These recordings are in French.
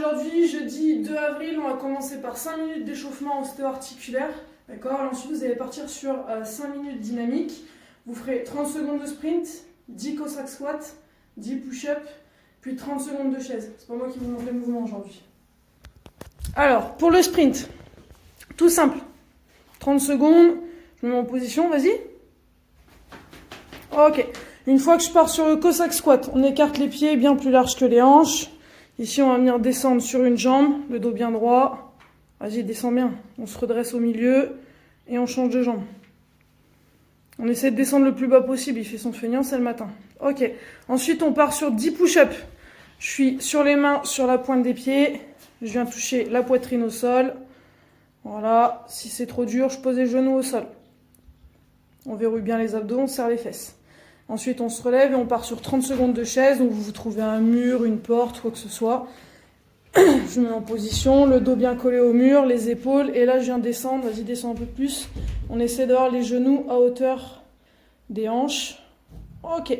aujourd'hui, jeudi 2 avril, on va commencer par 5 minutes d'échauffement ostéo-articulaire. D'accord. Ensuite, vous allez partir sur 5 minutes dynamique. Vous ferez 30 secondes de sprint, 10 Cossack squats, 10 push-up, puis 30 secondes de chaise. C'est pas moi qui vous montre les mouvements aujourd'hui. Alors, pour le sprint, tout simple. 30 secondes, je me mets en position, vas-y. Ok. Une fois que je pars sur le Cossack squat, on écarte les pieds bien plus larges que les hanches. Ici, on va venir descendre sur une jambe, le dos bien droit. Vas-y, descends bien. On se redresse au milieu et on change de jambe. On essaie de descendre le plus bas possible. Il fait son feignant, c'est le matin. Ok. Ensuite, on part sur 10 push-ups. Je suis sur les mains, sur la pointe des pieds. Je viens toucher la poitrine au sol. Voilà. Si c'est trop dur, je pose les genoux au sol. On verrouille bien les abdos, on serre les fesses. Ensuite, on se relève et on part sur 30 secondes de chaise. Donc, vous trouvez un mur, une porte, quoi que ce soit. Je me mets en position, le dos bien collé au mur, les épaules. Et là, je viens descendre. Vas-y, descends un peu plus. On essaie d'avoir les genoux à hauteur des hanches. Ok.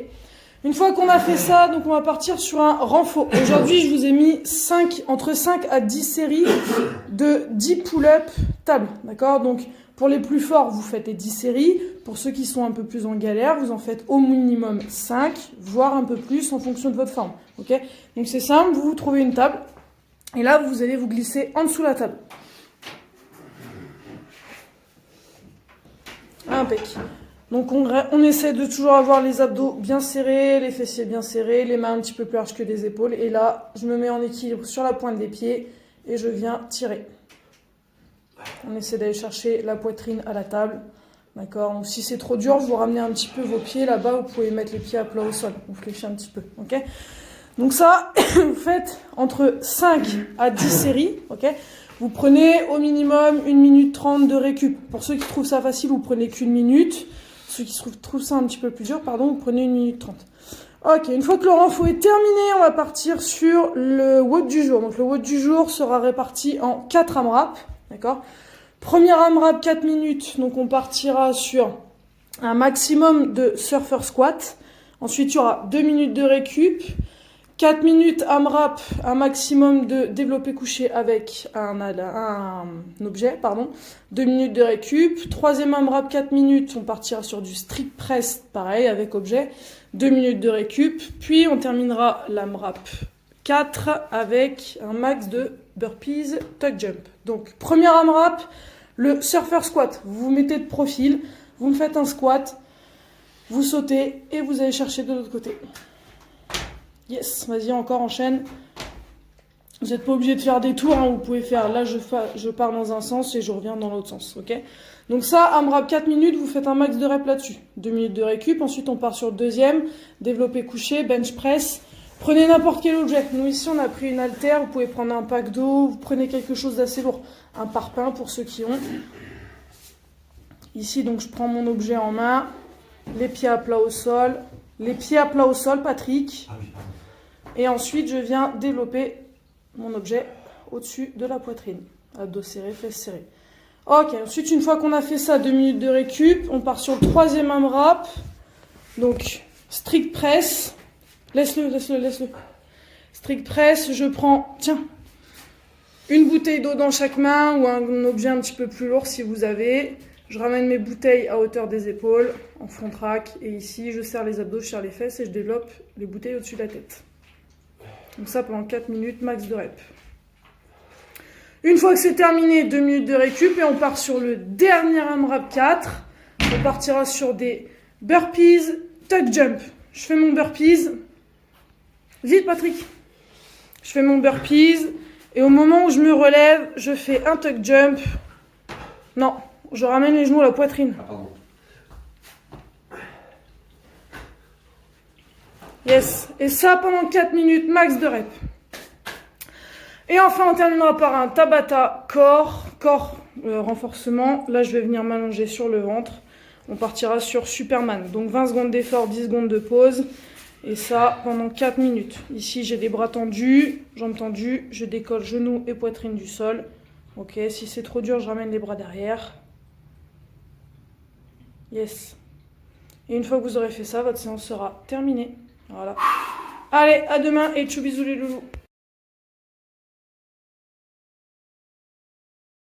Une fois qu'on a fait ça, donc on va partir sur un renfort. Aujourd'hui, je vous ai mis entre 5 à 10 séries de 10 pull-up table. D'accord? Donc, pour les plus forts, vous faites les 10 séries. Pour ceux qui sont un peu plus en galère, vous en faites au minimum 5, voire un peu plus en fonction de votre forme. Ok? Donc, c'est simple. Vous trouvez une table. Et là, vous allez vous glisser en dessous de la table. Impec. Donc, on essaie de toujours avoir les abdos bien serrés, les fessiers bien serrés, les mains un petit peu plus larges que les épaules. Et là, je me mets en équilibre sur la pointe des pieds et je viens tirer. On essaie d'aller chercher la poitrine à la table. D'accord? Donc, si c'est trop dur, vous ramenez un petit peu vos pieds là-bas. Vous pouvez mettre les pieds à plat au sol. Vous fléchez un petit peu. Ok? Donc ça, vous faites entre 5 à 10 séries. Ok? Vous prenez au minimum 1 minute 30 de récup. Pour ceux qui trouvent ça facile, vous prenez qu'1 minute. Ceux qui trouvent ça un petit peu plus dur, vous prenez 1 minute 30. Ok, une fois que le renfort est terminé, on va partir sur le WOD du jour. Donc le WOD du jour sera réparti en 4 AMRAP. D'accord? Premier AMRAP 4 minutes, donc on partira sur un maximum de surfer squat. Ensuite, il y aura 2 minutes de récup. 4 minutes AMRAP, un maximum de développé couché avec un objet, 2 minutes de récup. Troisième AMRAP, 4 minutes, on partira sur du strict press, pareil, avec objet. 2 minutes de récup. Puis on terminera l'AMRAP 4 avec un max de burpees, tuck jump. Donc, premier AMRAP, le surfer squat. Vous vous mettez de profil, vous me faites un squat, vous sautez et vous allez chercher de l'autre côté. Yes, vas-y, encore enchaîne. Vous n'êtes pas obligé de faire des tours, hein. Vous pouvez faire, là je pars dans un sens et je reviens dans l'autre sens, ok? Donc ça, AMRAP 4 minutes, vous faites un max de reps là-dessus. 2 minutes de récup, ensuite on part sur le deuxième, développé couché, bench press. Prenez n'importe quel objet. Nous ici on a pris une haltère, vous pouvez prendre un pack d'eau, vous prenez quelque chose d'assez lourd. Un parpaing pour ceux qui ont. Ici donc je prends mon objet en main, les pieds à plat au sol. Les pieds à plat au sol, Patrick. Et ensuite, je viens développer mon objet au-dessus de la poitrine. Abdos serrés, fesses serrées. Ok, ensuite, une fois qu'on a fait ça, 2 minutes de récup, on part sur le troisième AMRAP. Donc, strict press. Laisse-le. Strict press, je prends, une bouteille d'eau dans chaque main ou un objet un petit peu plus lourd si vous avez. Je ramène mes bouteilles à hauteur des épaules, en front track. Et ici, je serre les abdos, je serre les fesses et je développe les bouteilles au-dessus de la tête. Donc ça pendant 4 minutes, max de rep. Une fois que c'est terminé, 2 minutes de récup et on part sur le dernier AMRAP 4. On partira sur des burpees, tuck jump. Je fais mon burpees. Vite Patrick. Je fais mon burpees et au moment où je me relève, je fais un tuck jump. Non, je ramène les genoux à la poitrine. Ah, pardon. Yes. Et ça pendant 4 minutes, max de rep. Et enfin, on terminera par un Tabata corps renforcement. Là, je vais venir m'allonger sur le ventre. On partira sur Superman. Donc 20 secondes d'effort, 10 secondes de pause. Et ça pendant 4 minutes. Ici, j'ai les bras tendus, jambes tendues. Je décolle genoux et poitrine du sol. Ok, si c'est trop dur, je ramène les bras derrière. Yes. Et une fois que vous aurez fait ça, votre séance sera terminée. Voilà. Allez, à demain et tchou bisous les loulous.